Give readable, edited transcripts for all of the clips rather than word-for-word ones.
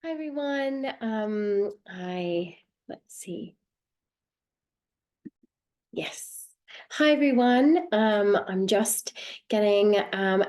Hi everyone. Let's see. Yes. Hi everyone. I'm just getting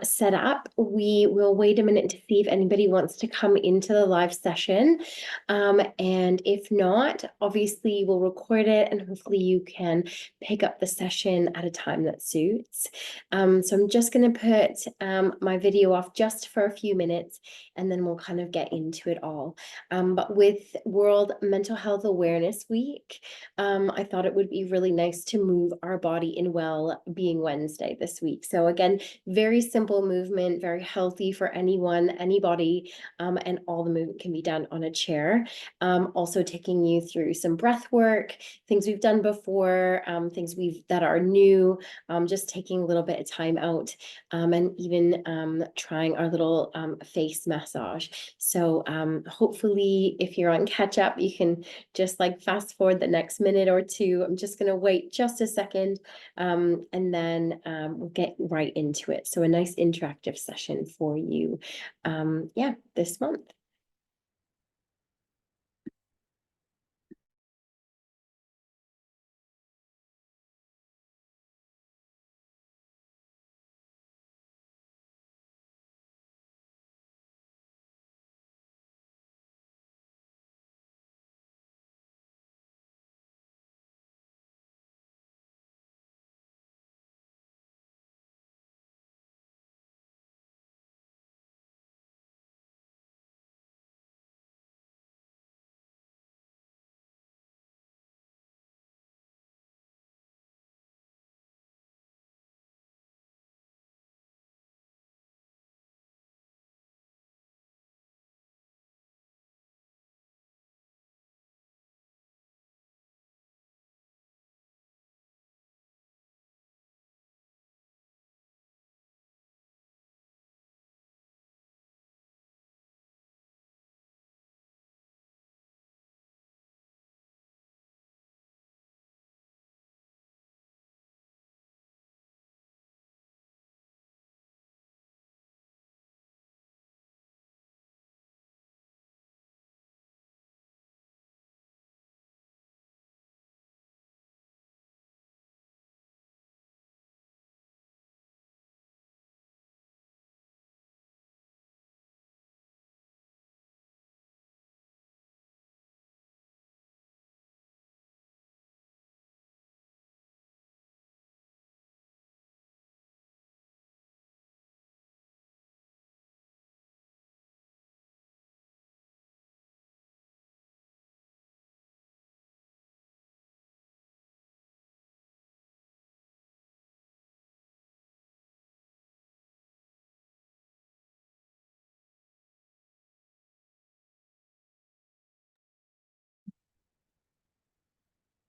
set up. We will wait a minute to see if anybody wants to come into the live session. And if not, obviously we'll record it and hopefully you can pick up the session at a time that suits. So I'm just going to put my video off just for a few minutes and then we'll kind of get into it all. But with World Mental Health Awareness Week, I thought it would be really nice to move our body in Wellbeing Wednesday this week. So again, very simple movement, very healthy for anyone, anybody, and all the movement can be done on a chair. Also taking you through some breath work, things we've done before, things that are new, just taking a little bit of time out, and even trying our little face massage. So hopefully if you're on catch up, you can just like fast forward the next minute or two. I'm just going to wait just a second and then we'll get right into it. So a nice interactive session for you, this month.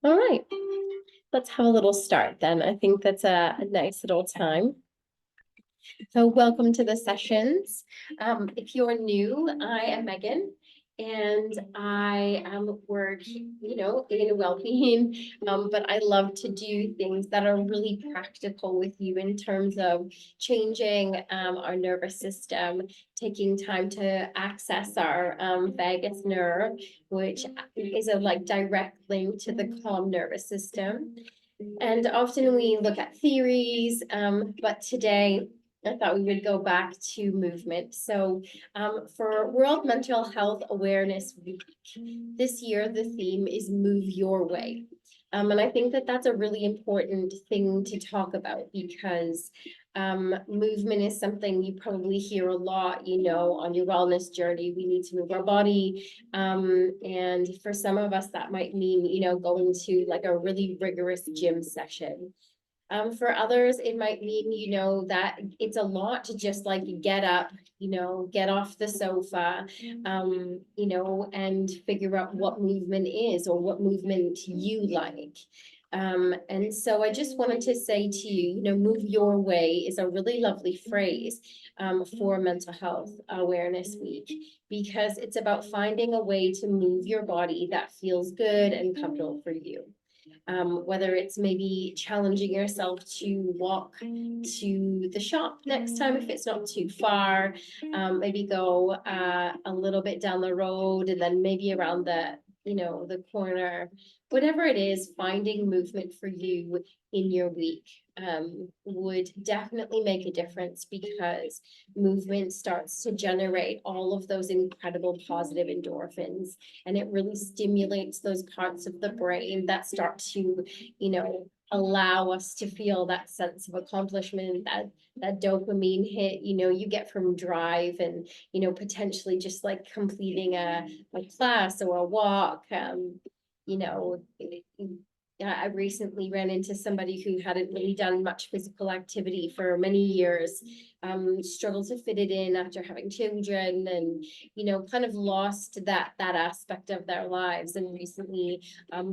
All right, let's have a little start then. I think that's a nice little time. So welcome to the sessions. If you're new, I am Megan and I work, in well-being, but I love to do things that are really practical with you in terms of changing our nervous system, taking time to access our vagus nerve, which is a direct link to the calm nervous system. And often we look at theories, but today I thought we would go back to movement. So for World Mental Health Awareness Week, this year the theme is Move Your Way. And I think that that's a really important thing to talk about because movement is something you probably hear a lot, on your wellness journey. We need to move our body. And for some of us, that might mean, going to a really rigorous gym session. For others, it might mean, that it's a lot to just get up, get off the sofa, and figure out what movement is or what movement you like. And so I just wanted to say to you, move your way is a really lovely phrase for Mental Health Awareness Week, because it's about finding a way to move your body that feels good and comfortable for you. whether it's maybe challenging yourself to walk to the shop next time if it's not too far, maybe go a little bit down the road and then maybe around the corner, whatever it is, finding movement for you in your week would definitely make a difference, because movement starts to generate all of those incredible positive endorphins, and it really stimulates those parts of the brain that start to, allow us to feel that sense of accomplishment, that dopamine hit, you get from drive and, potentially just like completing a class or a walk. You know, I recently ran into somebody who hadn't really done much physical activity for many years, struggled to fit it in after having children, and, kind of lost that aspect of their lives, and recently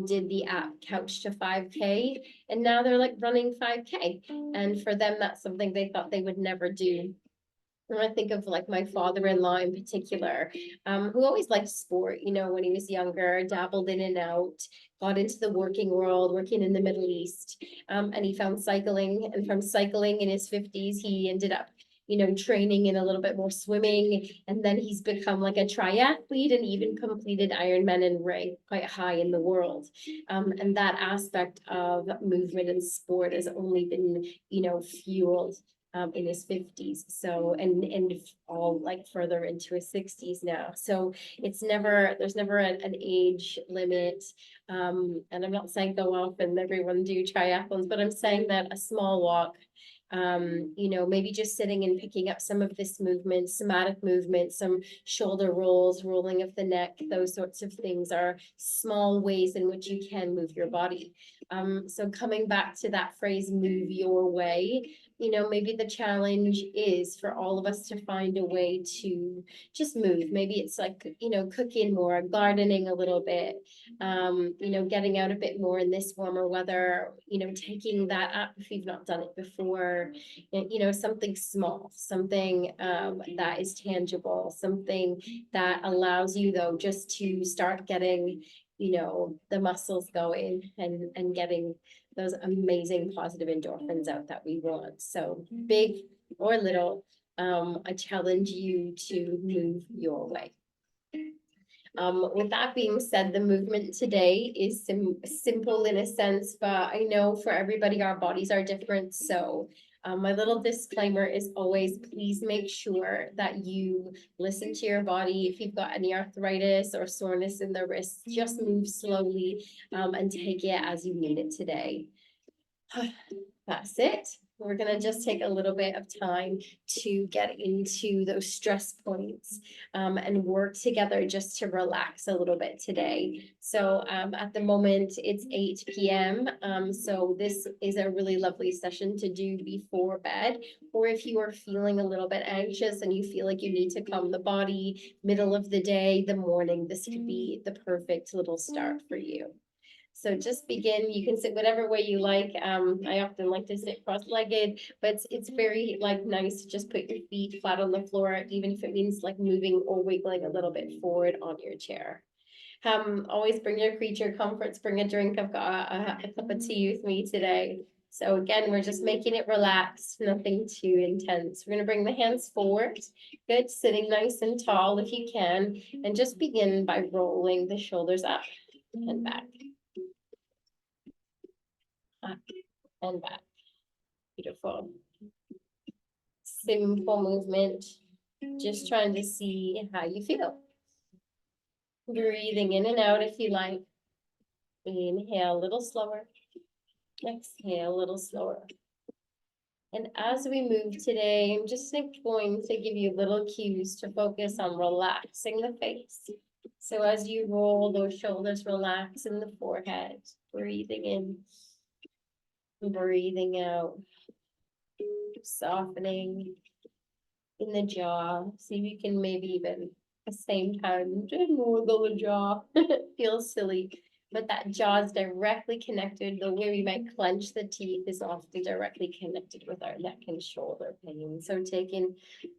did the app Couch to 5K, and now they're like running 5K. And for them, that's something they thought they would never do. And I think of like my father-in-law in particular, who always liked sport, when he was younger, dabbled in and out, got into the working world, working in the Middle East, and he found cycling. And from cycling in his 50s, he ended up, training in a little bit more swimming. And then he's become like a triathlete and even completed Ironman and ranked quite high in the world. And that aspect of movement and sport has only been, fueled in his 50s. So, and all like further into his 60s now. So there's never an age limit. And I'm not saying go off and everyone do triathlons, but I'm saying that a small walk, maybe just sitting and picking up some of this movement, somatic movement, some shoulder rolls, rolling of the neck, those sorts of things are small ways in which you can move your body. So coming back to that phrase, move your way, maybe the challenge is for all of us to find a way to just move. Maybe it's like, cooking more, gardening a little bit, getting out a bit more in this warmer weather, taking that up if you've not done it before, something small, something that is tangible, something that allows you though just to start getting, the muscles going and getting those amazing positive endorphins out that we want. So big or little, I challenge you to move your way. With that being said, the movement today is simple in a sense, but I know for everybody, our bodies are different. So my little disclaimer is always, please make sure that you listen to your body. If you've got any arthritis or soreness in the wrists, just move slowly and take it as you need it today. That's it. We're going to just take a little bit of time to get into those stress points and work together just to relax a little bit today. So at the moment, it's 8 p.m. So this is a really lovely session to do before bed, or if you are feeling a little bit anxious and you feel like you need to calm the body, middle of the day, the morning, this could be the perfect little start for you. So just begin. You can sit whatever way you like. I often like to sit cross-legged, but it's very like nice to just put your feet flat on the floor, even if it means like moving or wiggling a little bit forward on your chair. Always bring your creature comforts, bring a drink. I've got a cup of tea with me today. So again, we're just making it relaxed, nothing too intense. We're gonna bring the hands forward. Good, sitting nice and tall if you can, and just begin by rolling the shoulders up and back. Up and back. Beautiful. Simple movement. Just trying to see how you feel. Breathing in and out if you like. Inhale a little slower. Exhale a little slower. And as we move today, I'm just going to give you little cues to focus on relaxing the face. So as you roll those shoulders, relax in the forehead. Breathing in. Breathing out. Softening in the jaw. See if you can maybe even at the same time just wiggle the jaw. It feels silly, but that jaw is directly connected. The way we might clench the teeth is often directly connected with our neck and shoulder pain. So taking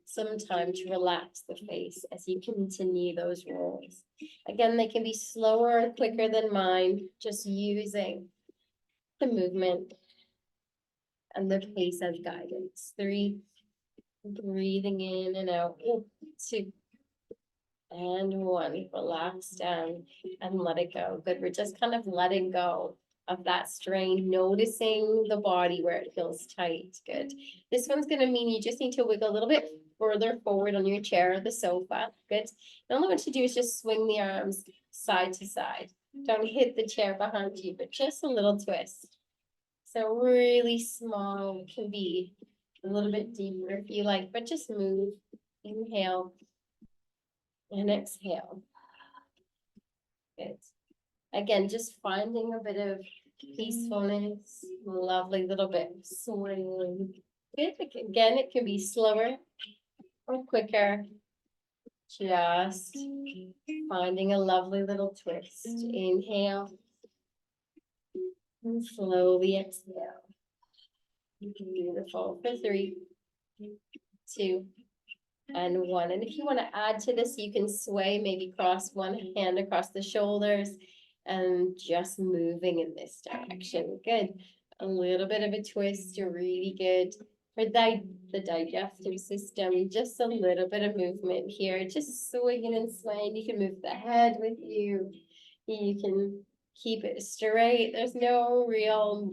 some time to relax the face as you continue those rolls. Again, they can be slower or quicker than mine, just using the movement and the pace as guidance. 3, breathing in and out. 2, and 1. Relax down and let it go. Good. We're just kind of letting go of that strain, noticing the body where it feels tight. Good. This one's going to mean you just need to wiggle a little bit further forward on your chair or the sofa. Good. And all I want you to do is just swing the arms side to side. Don't hit the chair behind you, but just a little twist. So really small. It can be a little bit deeper if you like, but just move. Inhale and exhale. Good. Again, just finding a bit of peacefulness, lovely little bit of swing. Good. Again, it can be slower or quicker. Just finding a lovely little twist. Inhale and slowly exhale. Beautiful. For 3, 2, and 1. And if you want to add to this, you can sway, maybe cross one hand across the shoulders and just moving in this direction. Good. A little bit of a twist, really good. For the digestive system, just a little bit of movement here, just swinging and swaying. You can move the head with you. You can keep it straight. There's no real,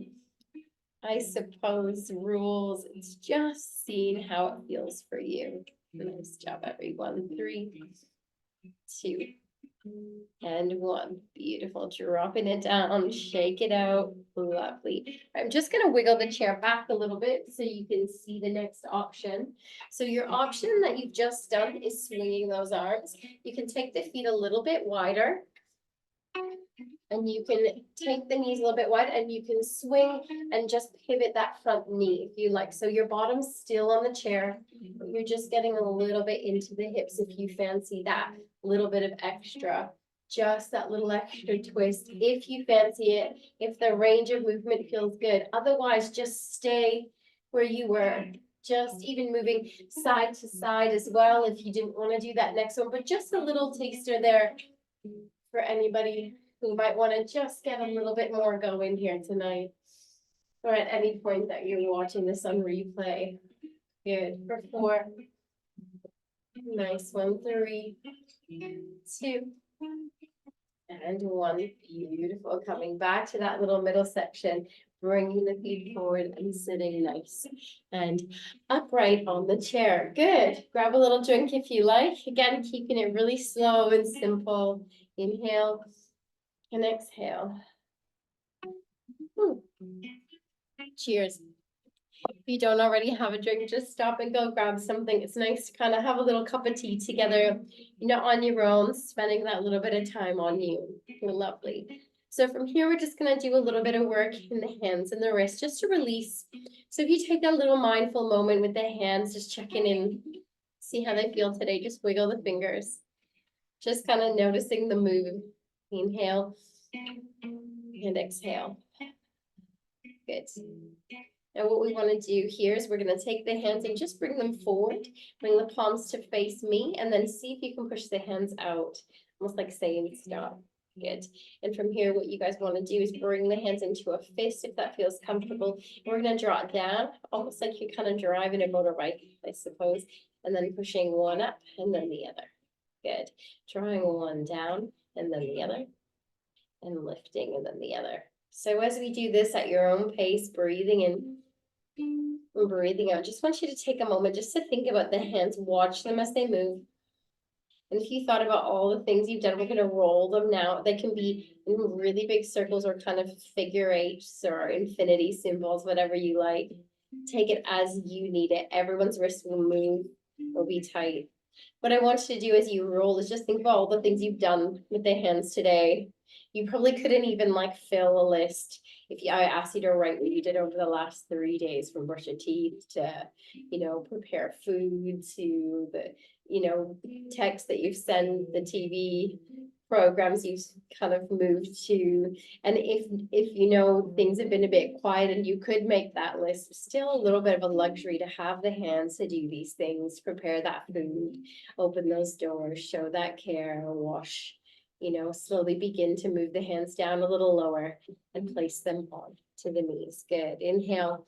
I suppose, rules. It's just seeing how it feels for you. Nice job, everyone. 3, 2, and 1. Beautiful. Dropping it down, shake it out. Lovely. I'm just going to wiggle the chair back a little bit so you can see the next option. So your option that you've just done is swinging those arms. You can take the feet a little bit wider. And you can take the knees a little bit wide and you can swing and just pivot that front knee if you like. So your bottom's still on the chair, but you're just getting a little bit into the hips if you fancy that little bit of extra, just that little extra twist if you fancy it, if the range of movement feels good. Otherwise, just stay where you were. Just even moving side to side as well if you didn't want to do that next one, but just a little taster there for anybody who might want to just get a little bit more going here tonight, or at any point that you're watching this on replay. Good. For 4. Nice one. 3, 2, and 1. Beautiful. Coming back to that little middle section, bringing the feet forward and sitting nice and upright on the chair. Good. Grab a little drink if you like. Again, keeping it really slow and simple. Inhale and exhale. Cheers. If you don't already have a drink, just stop and go grab something. It's nice to kind of have a little cup of tea together, on your own, spending that little bit of time on you. Lovely. So from here, we're just going to do a little bit of work in the hands and the wrists just to release. So if you take that little mindful moment with the hands, just checking in, see how they feel today. Just wiggle the fingers. Just kind of noticing the move. Inhale and exhale. Good. And what we want to do here is we're going to take the hands and just bring them forward, bring the palms to face me, and then see if you can push the hands out, almost like saying stop. Good. And from here, what you guys want to do is bring the hands into a fist if that feels comfortable. And we're going to draw it down, almost like you're kind of driving a motorbike, I suppose, and then pushing one up and then the other. Good. Drawing one down and then the other, and lifting and then the other. So as we do this at your own pace, breathing in and breathing out, just want you to take a moment just to think about the hands, watch them as they move. And if you thought about all the things you've done, we're going to roll them now. They can be in really big circles or kind of figure eights or infinity symbols, whatever you like. Take it as you need it. Everyone's wrist will move, will be tight. What I want you to do as you roll is just think about all the things you've done with the hands today. You probably couldn't even fill a list if I asked you to write what you did over the last 3 days, from brush your teeth to, prepare food to the, text that you've sent, the TV programs you've kind of moved to. And if things have been a bit quiet and you could make that list, still a little bit of a luxury to have the hands to do these things, prepare that food, open those doors, show that care, wash, slowly begin to move the hands down a little lower and place them on to the knees. Good. Inhale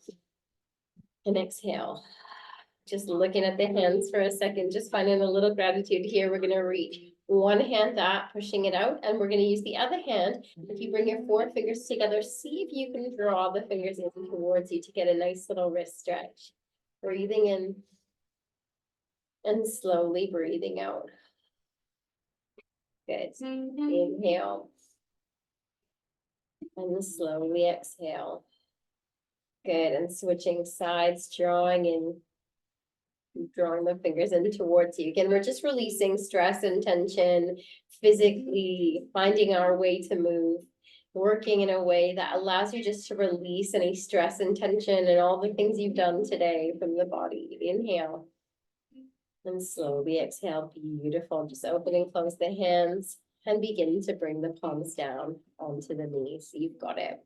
and exhale. Just looking at the hands for a second, just finding a little gratitude here. We're going to reach one hand up, pushing it out, and we're going to use the other hand. If you bring your four fingers together, see if you can draw the fingers in towards you to get a nice little wrist stretch. Breathing in and slowly breathing out. Good. Inhale and slowly exhale. Good. And switching sides, drawing the fingers in towards you. Again, we're just releasing stress and tension, physically finding our way to move, working in a way that allows you just to release any stress and tension and all the things you've done today from the body. Inhale and slowly exhale. Beautiful. Just open and close the hands and begin to bring the palms down onto the knees. You've got it.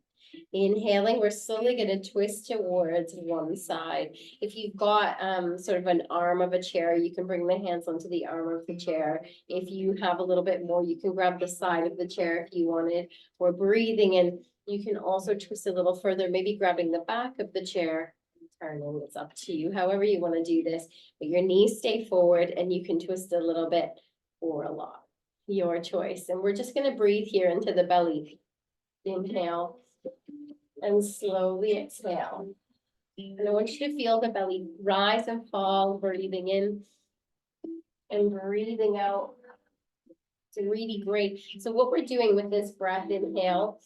Inhaling, we're slowly going to twist towards one side. If you've got sort of an arm of a chair, you can bring the hands onto the arm of the chair. If you have a little bit more, you can grab the side of the chair if you wanted. We're breathing in. You can also twist a little further, maybe grabbing the back of the chair and turning. It's up to you, however you want to do this. But your knees stay forward and you can twist a little bit or a lot. Your choice. And we're just going to breathe here into the belly. Inhale. And slowly exhale. And I want you to feel the belly rise and fall, breathing in and breathing out. It's really great. So what we're doing with this breath, inhale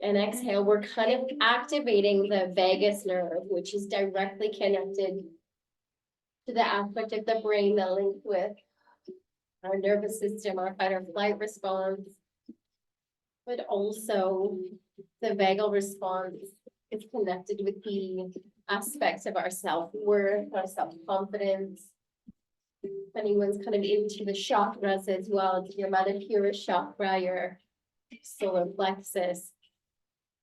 and exhale, we're kind of activating the vagus nerve, which is directly connected to the aspect of the brain that links with our nervous system, our fight or flight response, but also the vagal response is connected with the aspects of our self-worth, our self-confidence. If anyone's kind of into the chakras as well, your Manipura chakra, your solar plexus,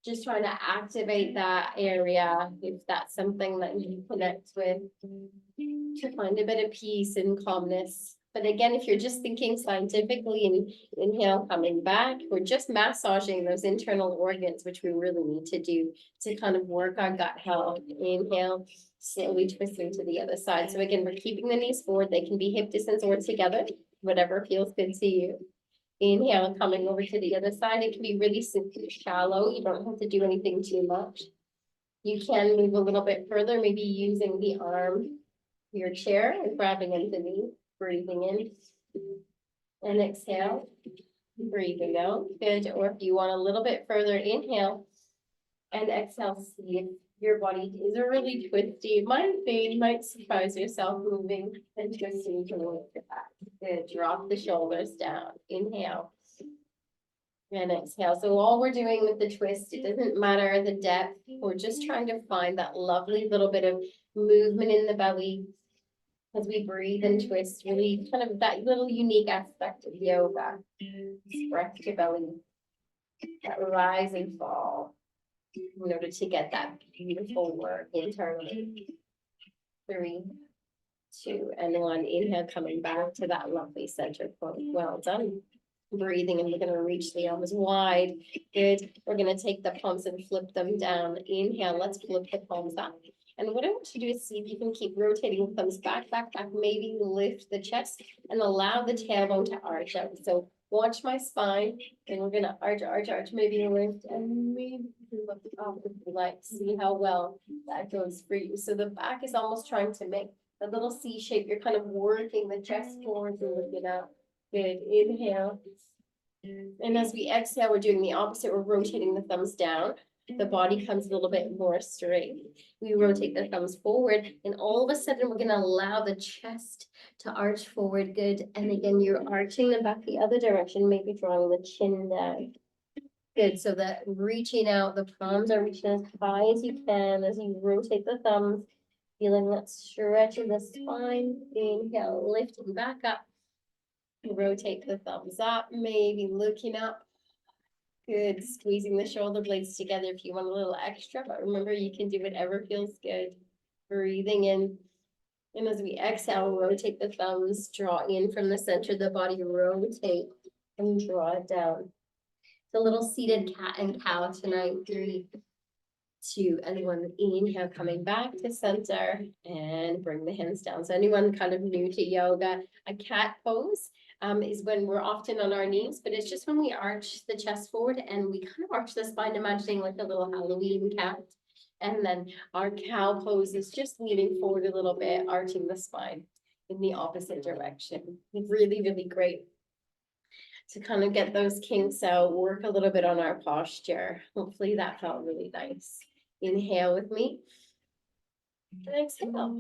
just trying to activate that area if that's something that you connect with to find a bit of peace and calmness. But again, if you're just thinking scientifically and inhale, coming back, we're just massaging those internal organs, which we really need to do to kind of work our gut health. Inhale, slowly twisting to the other side. So again, we're keeping the knees forward. They can be hip distance or together, whatever feels good to you. Inhale, coming over to the other side. It can be really simply shallow. You don't have to do anything too much. You can move a little bit further, maybe using the arm, your chair, and grabbing underneath. Breathing in and exhale, breathing out. Good. Or if you want a little bit further, inhale and exhale. See if your body is really twisty. You might surprise yourself moving and twisting towards the back. Good. Drop the shoulders down. Inhale and exhale. So all we're doing with the twist, it doesn't matter the depth. We're just trying to find that lovely little bit of movement in the belly. As we breathe and twist, really kind of that little unique aspect of yoga. Breath to belly, that rise and fall, in order to get that beautiful work internally. 3, 2, and 1. Inhale, coming back to that lovely center point. Well done. Breathing, and we're going to reach the arms wide. Good. We're going to take the palms and flip them down. Inhale, let's flip the palms up. And what I want you to do is see if you can keep rotating the thumbs back, maybe lift the chest and allow the tailbone to arch out. So watch my spine, and we're gonna arch, maybe lift, and maybe look up if you like, see how well that goes for you. So the back is almost trying to make a little C shape. You're kind of working the chest forward and looking up. Good, inhale. And as we exhale, we're doing the opposite. We're rotating the thumbs down. The body comes a little bit more straight. We rotate the thumbs forward, and all of a sudden we're going to allow the chest to arch forward. Good. And again, you're arching them back the other direction, maybe drawing the chin down. Good. So that reaching out, the palms are reaching as high as you can as you rotate the thumbs, feeling that stretch in the spine. Inhale, lifting back up. Rotate the thumbs up, maybe looking up. Good. Squeezing the shoulder blades together if you want a little extra, but remember, you can do whatever feels good. Breathing in. And as we exhale, rotate the thumbs, draw in from the center of the body, rotate and draw it down. It's a little seated cat and cow tonight. 3, 2, and 1. Inhale, coming back to center, and bring the hands down. So anyone kind of new to yoga, a cat pose is when we're often on our knees, but it's just when we arch the chest forward and we kind of arch the spine, imagining like a little Halloween cat. And then our cow pose is just leaning forward a little bit, arching the spine in the opposite direction. Really, really great to kind of get those kinks out, work a little bit on our posture. Hopefully that felt really nice. Inhale with me. And exhale.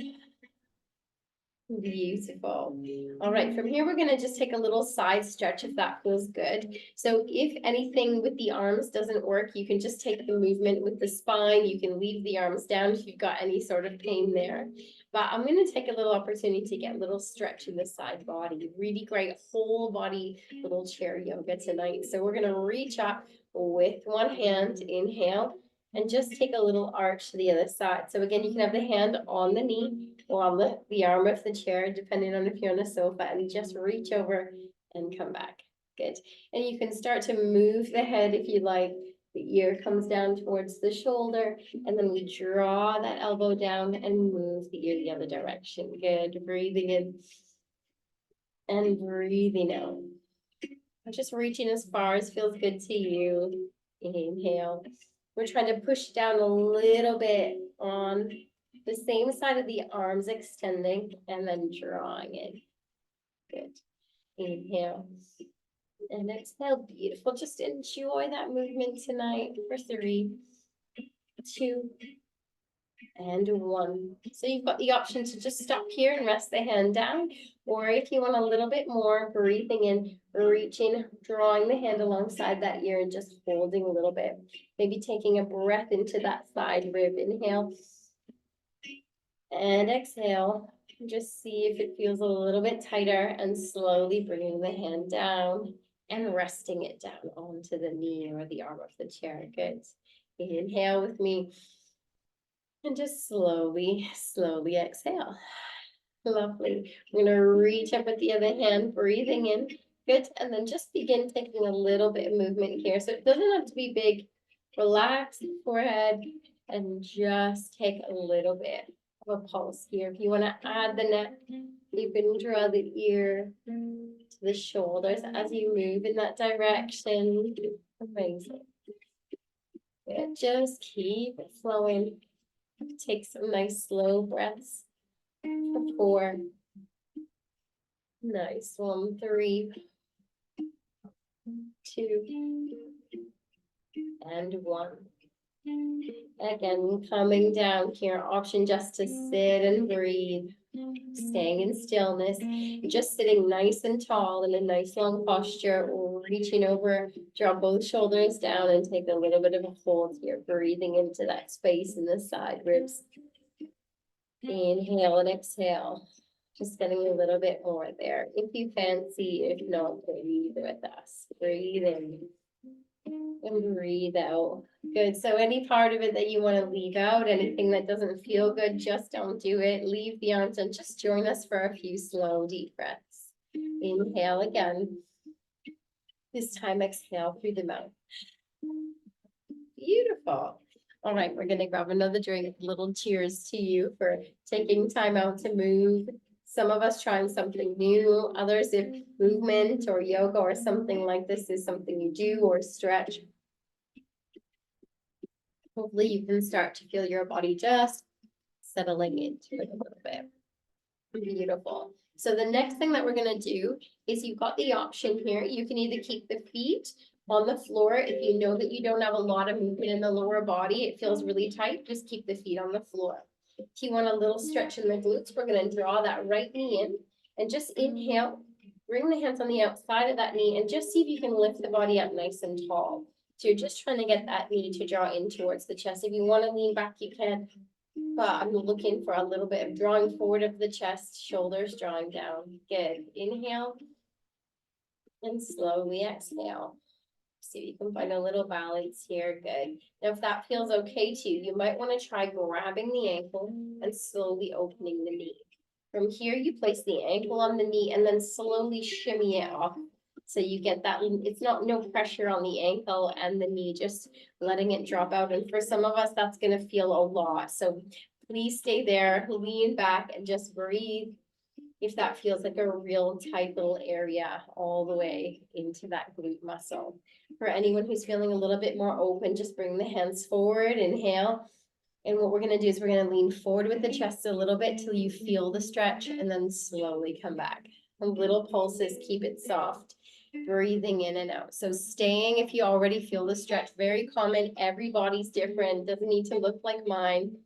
Beautiful. All right, from here, we're going to just take a little side stretch if that feels good. So if anything with the arms doesn't work, you can just take the movement with the spine. You can leave the arms down if you've got any sort of pain there. But I'm going to take a little opportunity to get a little stretch in the side body. Really great whole body little chair yoga tonight. So we're going to reach up with one hand, inhale, and just take a little arch to the other side. So again, you can have the hand on the knee or on the arm of the chair, depending on if you're on a sofa, and just reach over and come back. Good. And you can start to move the head if you like. The ear comes down towards the shoulder, and then we draw that elbow down and move the ear the other direction. Good. Breathing in and breathing out. Just reaching as far as feels good to you. Inhale. We're trying to push down a little bit on the same side of the arms, extending and then drawing in. Good. Inhale and exhale. Beautiful. Just enjoy that movement tonight for 3, 2, and 1. So you've got the option to just stop here and rest the hand down, or if you want a little bit more, breathing in, reaching, drawing the hand alongside that ear and just holding a little bit. Maybe taking a breath into that side rib. Inhale and exhale. Just see if it feels a little bit tighter, and slowly bringing the hand down and resting it down onto the knee or the arm of the chair. Good. Inhale with me. And just slowly, slowly exhale. Lovely. We're going to reach up with the other hand, breathing in. Good. And then just begin taking a little bit of movement here. So it doesn't have to be big. Relax the forehead and just take a little bit of a pulse here. If you want to add the neck, you can draw the ear to the shoulders as you move in that direction. Amazing. Good. Just keep it flowing. Take some nice slow breaths. 4. Nice. 1, 3, 2, and 1. Again, coming down here, option just to sit and breathe, staying in stillness, just sitting nice and tall in a nice long posture, reaching over, draw both shoulders down and take a little bit of a hold here, breathing into that space in the side ribs. Inhale and exhale, just getting a little bit more there. If you fancy, if not, breathe with us. Breathe in and breathe out. Good. So any part of it that you want to leave out, anything that doesn't feel good, just don't do it. Leave the arms and just join us for a few slow, deep breaths. Inhale again. This time exhale through the mouth. Beautiful. All right, we're going to grab another drink. Little cheers to you for taking time out to move. Some of us trying something new. Others, if movement or yoga or something like this is something you do or stretch. Hopefully you can start to feel your body just settling into it a little bit. Beautiful. So the next thing that we're going to do is you've got the option here. You can either keep the feet on the floor. If you know that you don't have a lot of movement in the lower body, it feels really tight, just keep the feet on the floor. If you want a little stretch in the glutes, we're going to draw that right knee in and just inhale, bring the hands on the outside of that knee and just see if you can lift the body up nice and tall. So you're just trying to get that knee to draw in towards the chest. If you want to lean back, you can, but I'm looking for a little bit of drawing forward of the chest, shoulders drawing down. Good. Inhale and slowly exhale. See if you can find a little balance here. Good. Now, if that feels okay to you, you might want to try grabbing the ankle and slowly opening the knee. From here, you place the ankle on the knee and then slowly shimmy it off So you get that, it's not no pressure on the ankle and the knee, just letting it drop out. And for some of us, that's gonna feel a lot. So please stay there, lean back and just breathe. If that feels like a real tight little area all the way into that glute muscle. For anyone who's feeling a little bit more open, just bring the hands forward, inhale. And what we're gonna do is we're gonna lean forward with the chest a little bit till you feel the stretch and then slowly come back. Little pulses, keep it soft. Breathing in and out. So staying, if you already feel the stretch, very common. Everybody's different, doesn't need to look like mine.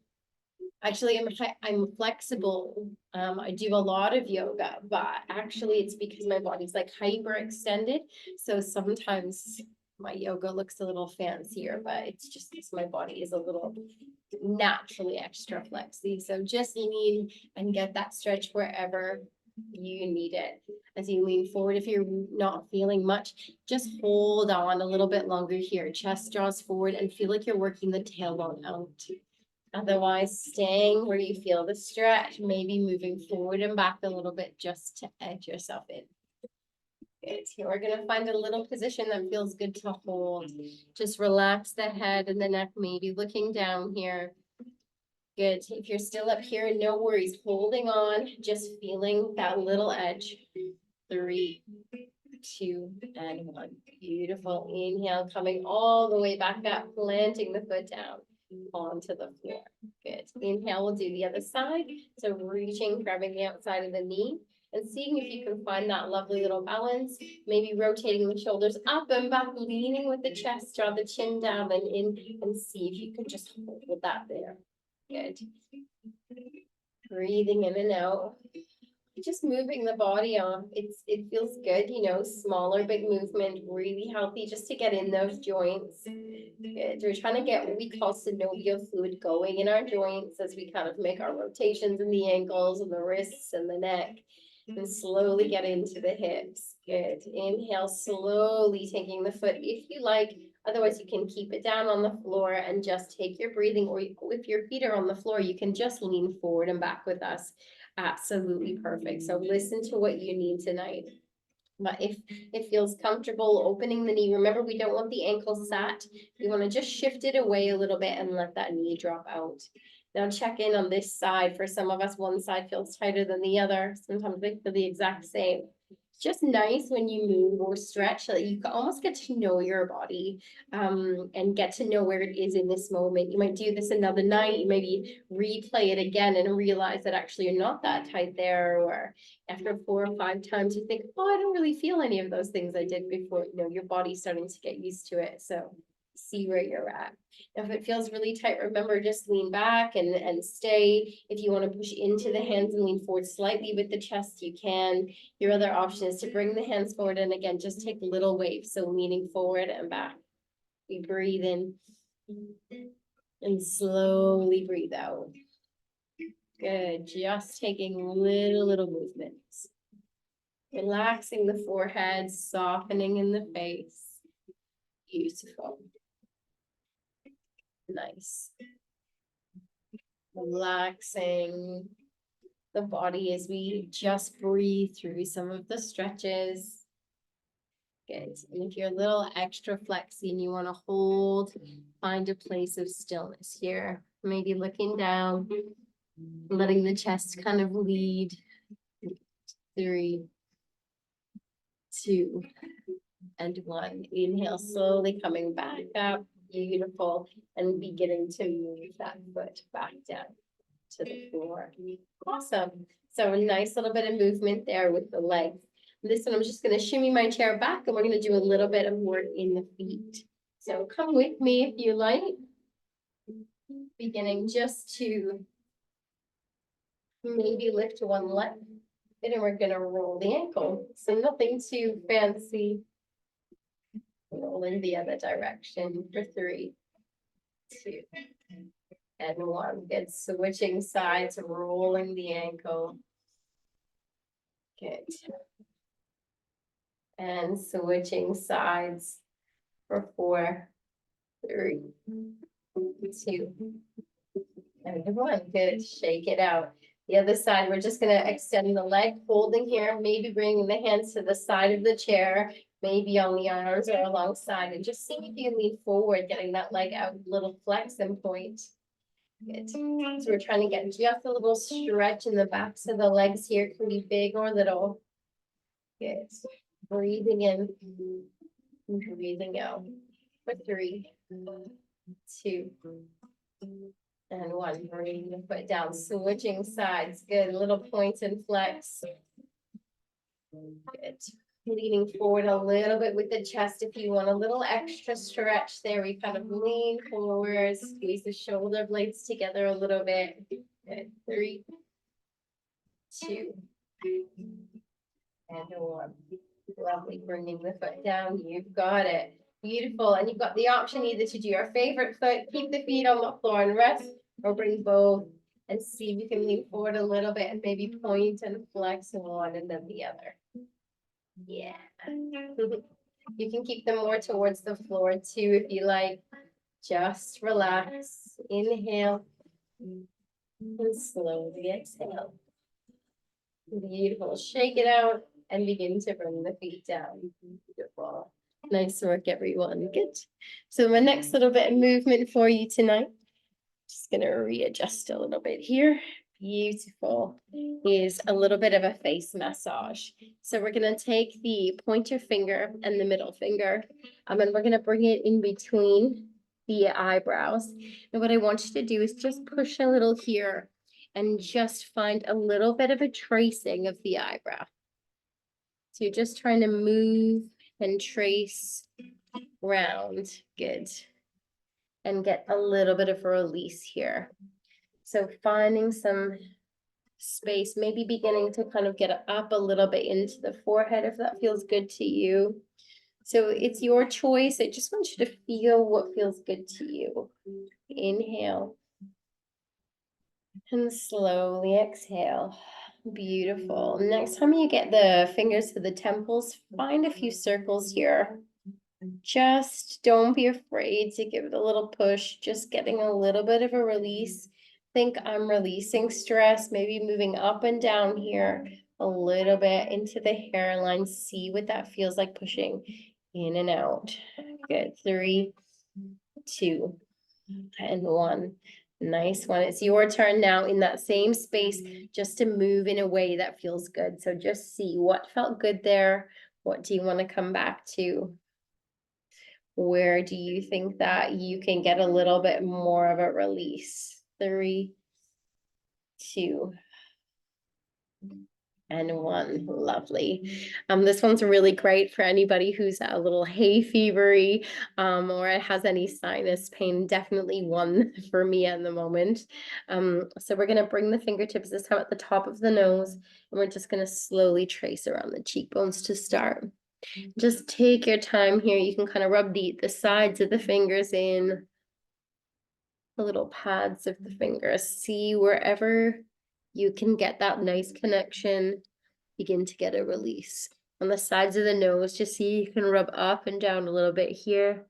Actually, I'm flexible. I do a lot of yoga, but actually it's because my body's like hyperextended. So sometimes my yoga looks a little fancier, but it's just because my body is a little naturally extra flexy. So just lean and get that stretch wherever you need it. As you lean forward, if you're not feeling much, just hold on a little bit longer here. Chest draws forward and feel like you're working the tailbone out. Otherwise, staying where you feel the stretch, maybe moving forward and back a little bit just to edge yourself in. Good. Here we're going to find a little position that feels good to hold. Just relax the head and the neck, maybe looking down here. Good. If you're still up here, no worries. Holding on, just feeling that little edge. 3, 2, and 1. Beautiful. Inhale, coming all the way back up, planting the foot down onto the floor. Good. Inhale, we'll do the other side. So reaching, grabbing the outside of the knee and seeing if you can find that lovely little balance. Maybe rotating the shoulders up and back, leaning with the chest, draw the chin down and in, and see if you can just hold that there. Good. Breathing in and out. Just moving the body on. It feels good, you know, smaller, big movement, really healthy just to get in those joints. Good. We're trying to get what we call synovial fluid going in our joints as we kind of make our rotations in the ankles and the wrists and the neck. And slowly get into the hips. Good. Inhale, slowly taking the foot if you like. Otherwise, you can keep it down on the floor and just take your breathing. Or if your feet are on the floor, you can just lean forward and back with us. Absolutely perfect. So listen to what you need tonight. But if it feels comfortable opening the knee, remember we don't want the ankle sat. We want to just shift it away a little bit and let that knee drop out. Now check in on this side. For some of us, one side feels tighter than the other. Sometimes they feel the exact same. It's just nice when you move or stretch that you almost get to know your body and get to know where it is in this moment. You might do this another night, you maybe replay it again and realize that actually you're not that tight there, or after 4 or 5 times you think, oh, I don't really feel any of those things I did before. You know, your body's starting to get used to it. So see where you're at. If it feels really tight, remember, just lean back and stay. If you want to push into the hands and lean forward slightly with the chest, you can. Your other option is to bring the hands forward and again, just take little waves. So leaning forward and back. We breathe in and slowly breathe out. Good. Just taking little movements. Relaxing the forehead, softening in the face. Beautiful. Nice. Relaxing the body as we just breathe through some of the stretches. Good. And if you're a little extra flexy and you want to hold, find a place of stillness here. Maybe looking down, letting the chest kind of lead. 3, 2, and 1. Inhale, slowly coming back up. Beautiful. And beginning to move that foot back down to the floor. Awesome. So a nice little bit of movement there with the legs. This one, I'm just going to shimmy my chair back and we're going to do a little bit of work in the feet. So come with me if you like. Beginning just to maybe lift one leg. And then we're going to roll the ankle. So nothing too fancy. Roll in the other direction for 3, 2, and 1. Good. Switching sides, rolling the ankle. Good. And switching sides for 4, 3, 2, and 1. Good. Shake it out. The other side, we're just going to extend the leg, holding here, maybe bringing the hands to the side of the chair, maybe on the arms or alongside, and just see if you can lean forward, getting that leg out, little flex and point. Good. So we're trying to get just a little stretch in the backs of the legs here. Can be big or little. Good. Breathing in, breathing out. For 3, 2, and 1. Bring the foot down, switching sides. Good. Little point and flex. Good. Leaning forward a little bit with the chest if you want a little extra stretch there. We kind of lean forward, squeeze the shoulder blades together a little bit. Good. 3, 2, and 1. Lovely. Bringing the foot down. You've got it. Beautiful. And you've got the option either to do your favorite foot, keep the feet on the floor and rest, or bring both and see if you can lean forward a little bit and maybe point and flex one and then the other. Yeah. You can keep them more towards the floor too if you like. Just relax. Inhale. And slowly exhale. Beautiful. Shake it out and begin to bring the feet down. Beautiful. Nice work, everyone. Good. So my next little bit of movement for you tonight, just going to readjust a little bit here. Beautiful. Is a little bit of a face massage. So we're going to take the pointer finger and the middle finger, and we're going to bring it in between the eyebrows. And what I want you to do is just push a little here and just find a little bit of a tracing of the eyebrow. So you're just trying to move and trace round. Good. And get a little bit of a release here. So finding some space, maybe beginning to kind of get up a little bit into the forehead if that feels good to you. So it's your choice. I just want you to feel what feels good to you. Inhale. And slowly exhale. Beautiful. Next time you get the fingers to the temples, find a few circles here. Just don't be afraid to give it a little push, just getting a little bit of a release. Think I'm releasing stress, maybe moving up and down here a little bit into the hairline. See what that feels like, pushing in and out. Good. 3, 2, and 1. Nice one. It's your turn now in that same space, just to move in a way that feels good. So just see what felt good there. What do you want to come back to? Where do you think that you can get a little bit more of a release? 3, 2, and 1. Lovely. This one's really great for anybody who's a little hay fevery, or has any sinus pain. Definitely one for me at the moment. So we're going to bring the fingertips this time at the top of the nose, and we're just going to slowly trace around the cheekbones to start. Just take your time here. You can kind of rub the sides of the fingers in, the little pads of the fingers. See wherever you can get that nice connection, begin to get a release. On the sides of the nose, just see you can rub up and down a little bit here,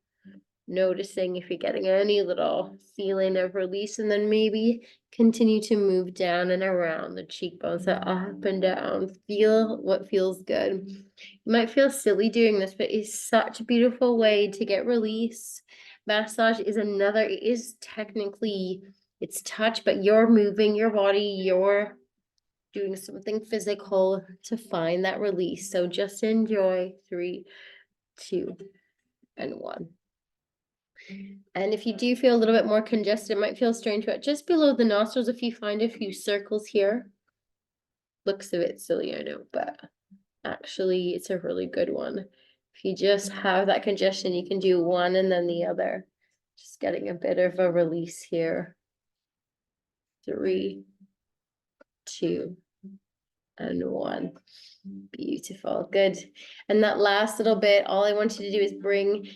noticing if you're getting any little feeling of release, and then maybe continue to move down and around the cheekbones, so up and down. Feel what feels good. You might feel silly doing this, but it's such a beautiful way to get release. Massage is another, it is technically, it's touch, but you're moving your body, you're doing something physical to find that release. So just enjoy. 3, 2, and 1. And if you do feel a little bit more congested, it might feel strange, but just below the nostrils, if you find a few circles here, looks a bit silly, I know, but actually it's a really good one. If you just have that congestion, you can do one and then the other. Just getting a bit of a release here. 3, 2, and 1. Beautiful. Good. And that last little bit, all I want you to do is bring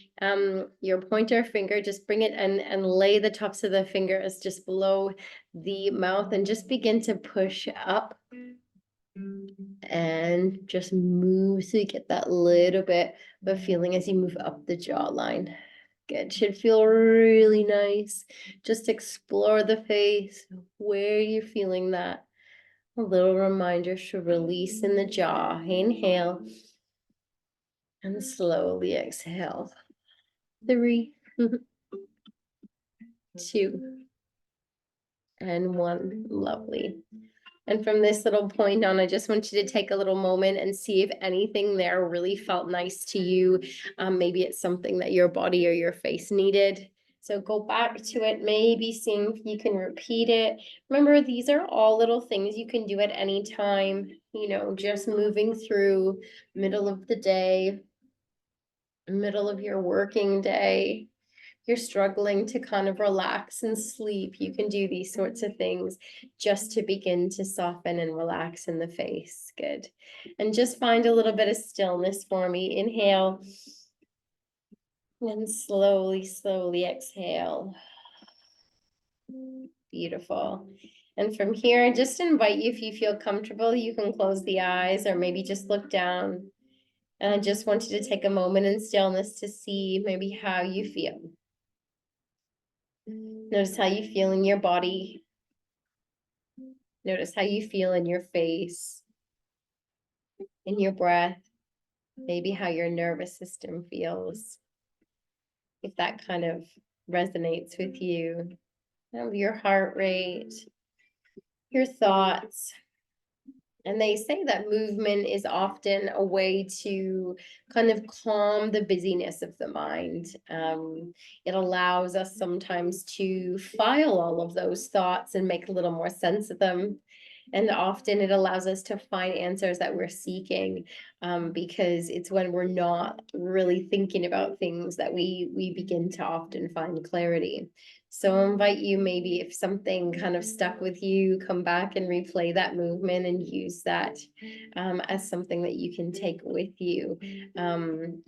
your pointer finger, just bring it and lay the tops of the fingers just below the mouth, and just begin to push up and just move so you get that little bit of feeling as you move up the jawline. Good. Should feel really nice. Just explore the face where you're feeling that. A little reminder to release in the jaw. Inhale. And slowly exhale. 3, 2, and 1. Lovely. And from this little point on, I just want you to take a little moment and see if anything there really felt nice to you. Maybe it's something that your body or your face needed. So go back to it, maybe seeing if you can repeat it. Remember, these are all little things you can do at any time, just moving through middle of the day, middle of your working day. You're struggling to kind of relax and sleep, you can do these sorts of things just to begin to soften and relax in the face. Good. And just find a little bit of stillness for me. Inhale. And slowly, slowly exhale. Beautiful. And from here, I just invite you, if you feel comfortable, you can close the eyes or maybe just look down. And I just want you to take a moment in stillness to see maybe how you feel. Notice how you feel in your body. Notice how you feel in your face, in your breath, maybe how your nervous system feels. If that kind of resonates with you, your heart rate, your thoughts. And they say that movement is often a way to kind of calm the busyness of the mind. It allows us sometimes to file all of those thoughts and make a little more sense of them. And often it allows us to find answers that we're seeking, because it's when we're not really thinking about things that we begin to often find clarity. So I invite you, maybe if something kind of stuck with you, come back and replay that movement and use that as something that you can take with you. And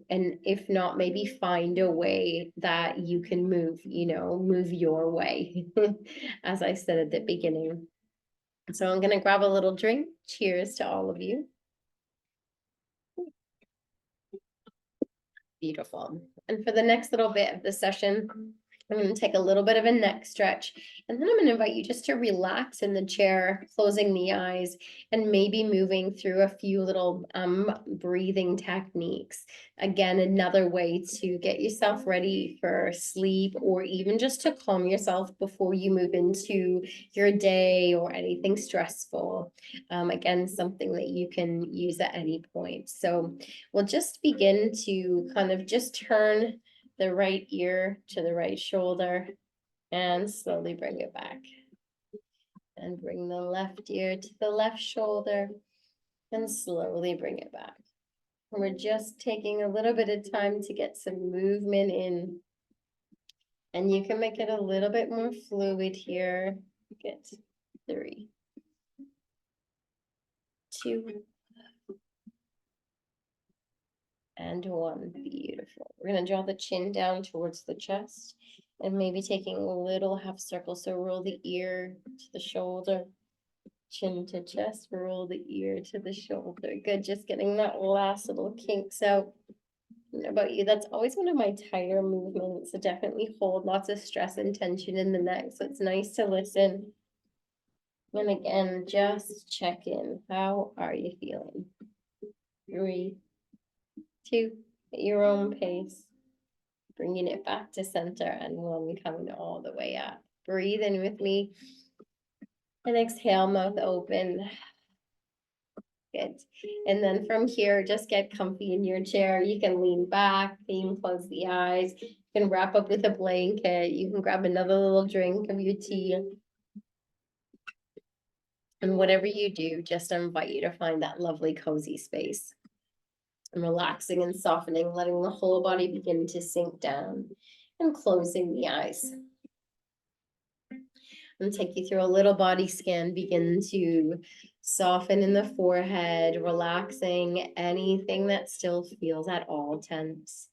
if not, maybe find a way that you can move your way, as I said at the beginning. So I'm going to grab a little drink. Cheers to all of you. Beautiful. And for the next little bit of the session, I'm going to take a little bit of a neck stretch, and then I'm going to invite you just to relax in the chair, closing the eyes, and maybe moving through a few little breathing techniques. Again, another way to get yourself ready for sleep, or even just to calm yourself before you move into your day or anything stressful. Again, something that you can use at any point. So we'll just begin to kind of just turn the right ear to the right shoulder and slowly bring it back. And bring the left ear to the left shoulder and slowly bring it back. And we're just taking a little bit of time to get some movement in. And you can make it a little bit more fluid here. Good. 3, 2, and 1. Beautiful. We're going to draw the chin down towards the chest and maybe taking a little half circle. So roll the ear to the shoulder, chin to chest, roll the ear to the shoulder. Good. Just getting that last little kinks out. I don't know about you, that's always one of my tighter movements. So definitely hold lots of stress and tension in the neck. So it's nice to listen. And again, just check in. How are you feeling? 3, 2, at your own pace. Bringing it back to center, and 1, coming all the way up. Breathe in with me. And exhale, mouth open. Good. And then from here, just get comfy in your chair. You can lean back, you can close the eyes. You can wrap up with a blanket. You can grab another little drink of your tea. And whatever you do, just invite you to find that lovely cozy space. And relaxing and softening, letting the whole body begin to sink down and closing the eyes. And take you through a little body scan. Begin to soften in the forehead, relaxing anything that still feels at all tense.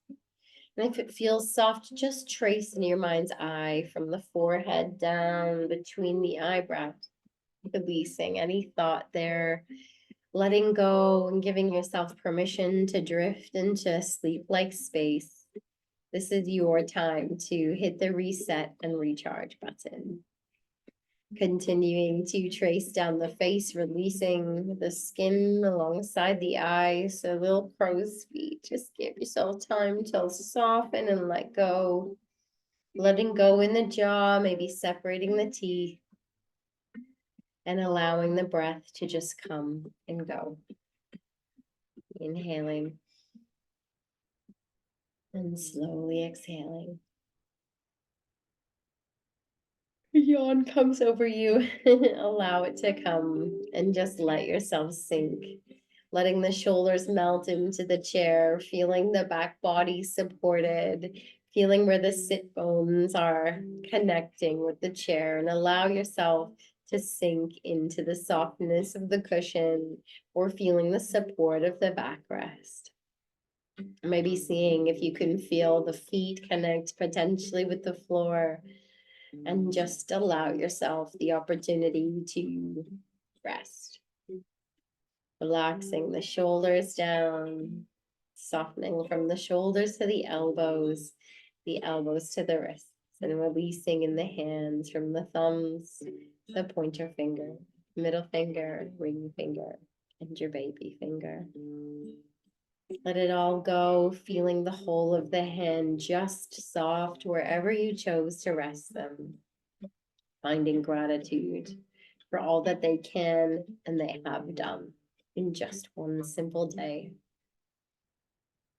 And if it feels soft, just trace in your mind's eye from the forehead down between the eyebrows, releasing any thought there, letting go and giving yourself permission to drift into a sleep-like space. This is your time to hit the reset and recharge button. Continuing to trace down the face, releasing the skin alongside the eyes, so little crow's feet. Just give yourself time to soften and let go. Letting go in the jaw, maybe separating the teeth, and allowing the breath to just come and go. Inhaling and slowly exhaling. Yawn comes over you. Allow it to come and just let yourself sink. Letting the shoulders melt into the chair, feeling the back body supported, feeling where the sit bones are connecting with the chair, and allow yourself to sink into the softness of the cushion or feeling the support of the backrest. Maybe seeing if you can feel the feet connect potentially with the floor, and just allow yourself the opportunity to rest. Relaxing the shoulders down, softening from the shoulders to the elbows to the wrists, and releasing in the hands from the thumbs, the pointer finger, middle finger, ring finger, and your baby finger. Let it all go, feeling the whole of the hand just soft wherever you chose to rest them. Finding gratitude for all that they can and they have done in just one simple day.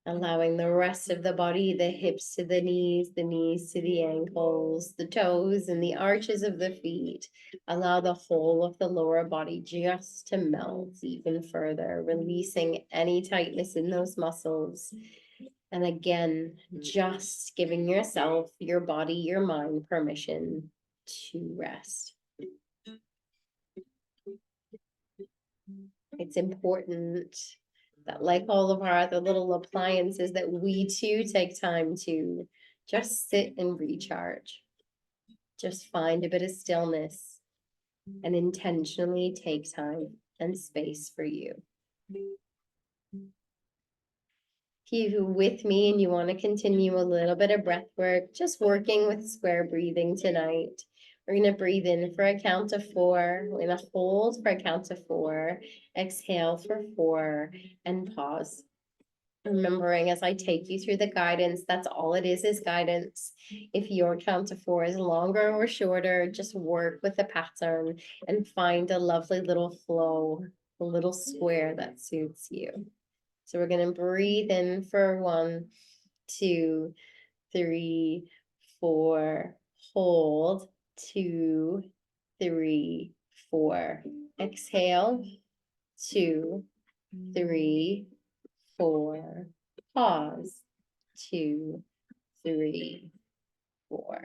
Allowing the rest of the body, the hips to the knees to the ankles, the toes and the arches of the feet. Allow the whole of the lower body just to melt even further, releasing any tightness in those muscles. And again, just giving yourself, your body, your mind permission to rest. It's important that, like all of our other little appliances, that we too take time to just sit and recharge. Just find a bit of stillness and intentionally take time and space for you. If you're with me and you want to continue a little bit of breath work, just working with square breathing tonight. We're going to breathe in for a count of 4. We're going to hold for a count of 4. Exhale for 4 and pause. Remembering as I take you through the guidance, that's all it is guidance. If your count of 4 is longer or shorter, just work with the pattern and find a lovely little flow, a little square that suits you. So we're going to breathe in for 1, 2, 3, 4, hold, 2, 3, 4. Exhale, 2, 3, 4. Pause, 2, 3, 4.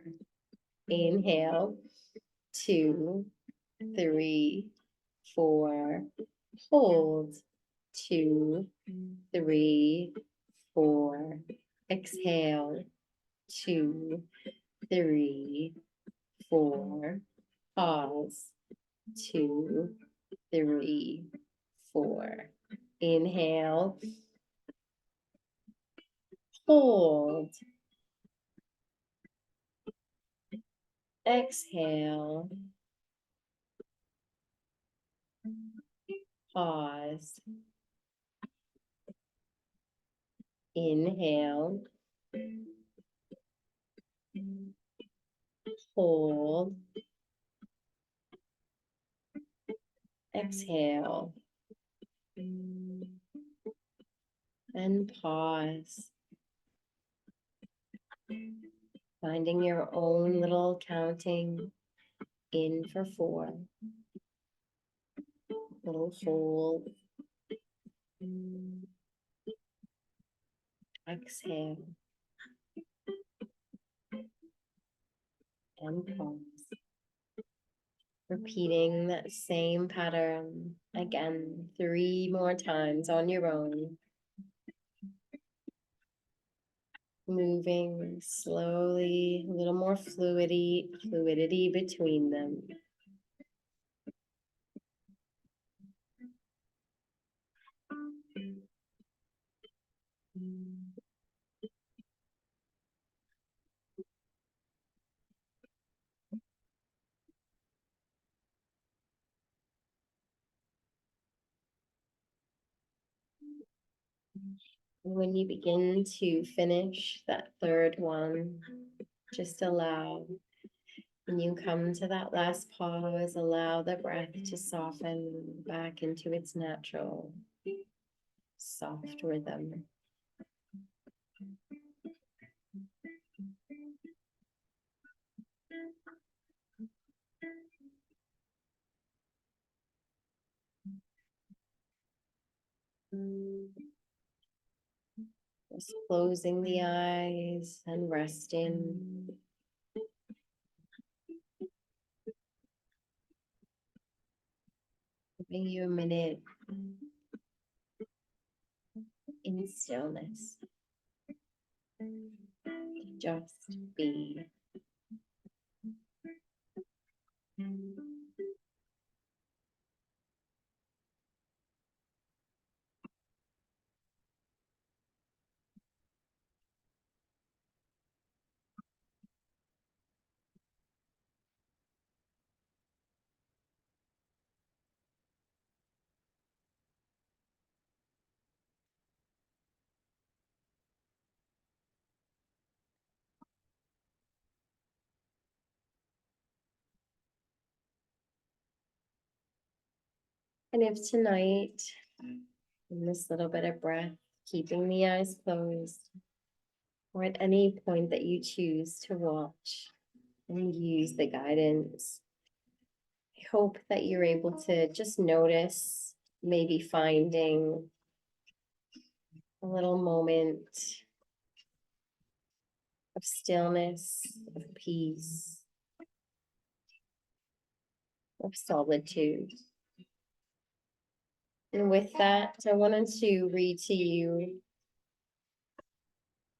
Inhale, 2, 3, 4. Hold, 2, 3, 4. Exhale, 2, 3, 4. Pause, 2, 3, 4. Inhale, hold, exhale, pause, inhale, hold, exhale, and pause. Finding your own little counting in for 4. Little hold, exhale, and pause. Repeating that same pattern again 3 more times on your own. Moving slowly, a little more fluidity between them. And when you begin to finish that third one, just allow. When you come to that last pause, allow the breath to soften back into its natural, soft rhythm. Just closing the eyes and resting. Giving you a minute in stillness. Just be. And if tonight, in this little bit of breath, keeping the eyes closed, or at any point that you choose to watch and use the guidance, I hope that you're able to just notice, maybe finding a little moment of stillness, of peace, of solitude. And with that, I wanted to read to you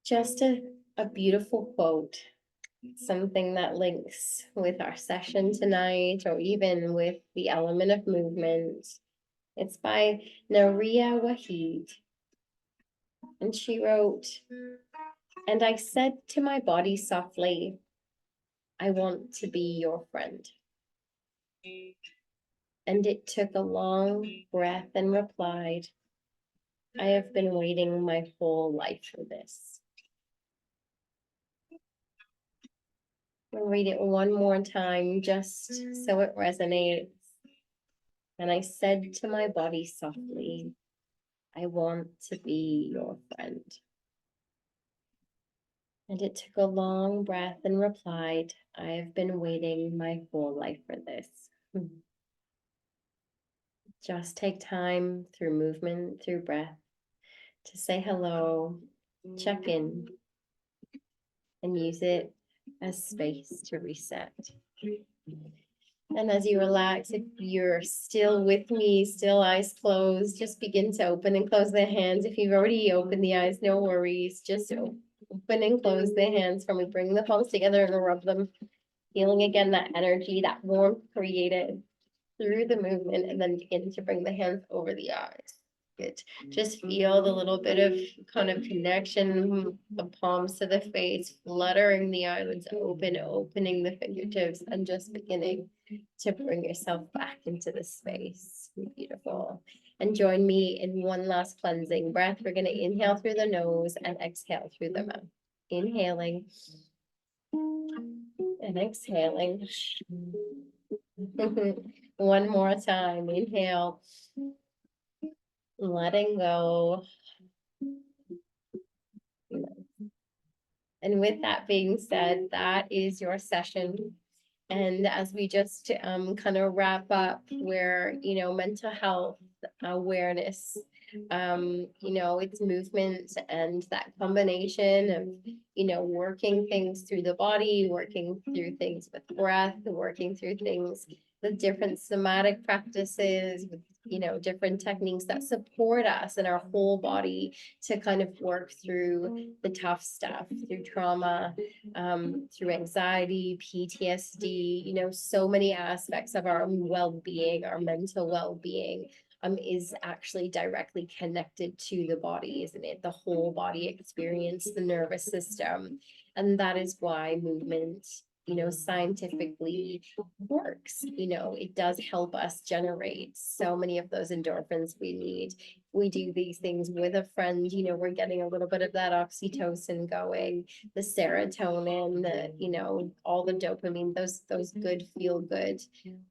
just a beautiful quote, something that links with our session tonight, or even with the element of movement. It's by Naria Wahid. And she wrote, "And I said to my body softly, I want to be your friend. And it took a long breath and replied, I have been waiting my whole life for this." I'll read it one more time just so it resonates. And I said to my body softly, I want to be your friend. And it took a long breath and replied, I have been waiting my whole life for this. Just take time through movement, through breath, to say hello, check in, and use it as space to reset. And as you relax, if you're still with me, still eyes closed, just begin to open and close the hands. If you've already opened the eyes, no worries. Just open and close the hands for me. Bring the palms together and rub them. Feeling again that energy, that warmth created through the movement, and then begin to bring the hands over the eyes. Good. Just feel the little bit of kind of connection, the palms to the face, fluttering the eyelids open, opening the fingertips, and just beginning to bring yourself back into the space. Beautiful. And join me in one last cleansing breath. We're going to inhale through the nose and exhale through the mouth. Inhaling and exhaling. One more time. Inhale. Letting go. And with that being said, that is your session. And as we just kind of wrap up, where, mental health awareness, it's movement, and that combination of, working things through the body, working through things with breath, working through things with different somatic practices, with, different techniques that support us in our whole body to kind of work through the tough stuff, through trauma, through anxiety, PTSD, so many aspects of our well-being, our mental well-being, is actually directly connected to the body, isn't it? The whole body experience, the nervous system. And that is why movement scientifically works. It does help us generate so many of those endorphins we need. We do these things with a friend, we're getting a little bit of that oxytocin going, the serotonin, all the dopamine, those good feel good,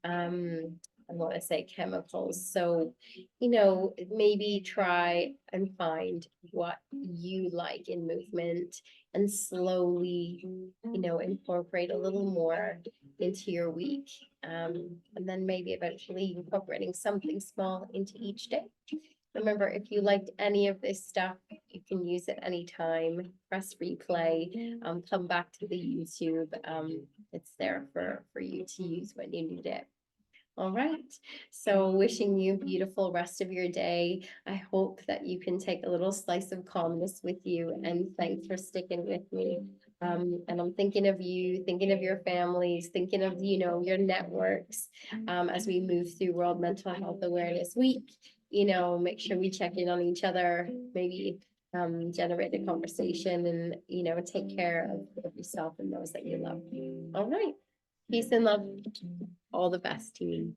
I want to say chemicals. So, maybe try and find what you like in movement and slowly, incorporate a little more into your week. And then maybe eventually incorporating something small into each day. Remember, if you liked any of this stuff, you can use it anytime. Press replay, come back to the YouTube. It's there for you to use when you need it. All right. So wishing you a beautiful rest of your day. I hope that you can take a little slice of calmness with you, and thanks for sticking with me. And I'm thinking of you, thinking of your families, thinking of, your networks, as we move through World Mental Health Awareness Week. Make sure we check in on each other, maybe generate a conversation, and, take care of yourself and those that you love. All right. Peace and love. All the best, team.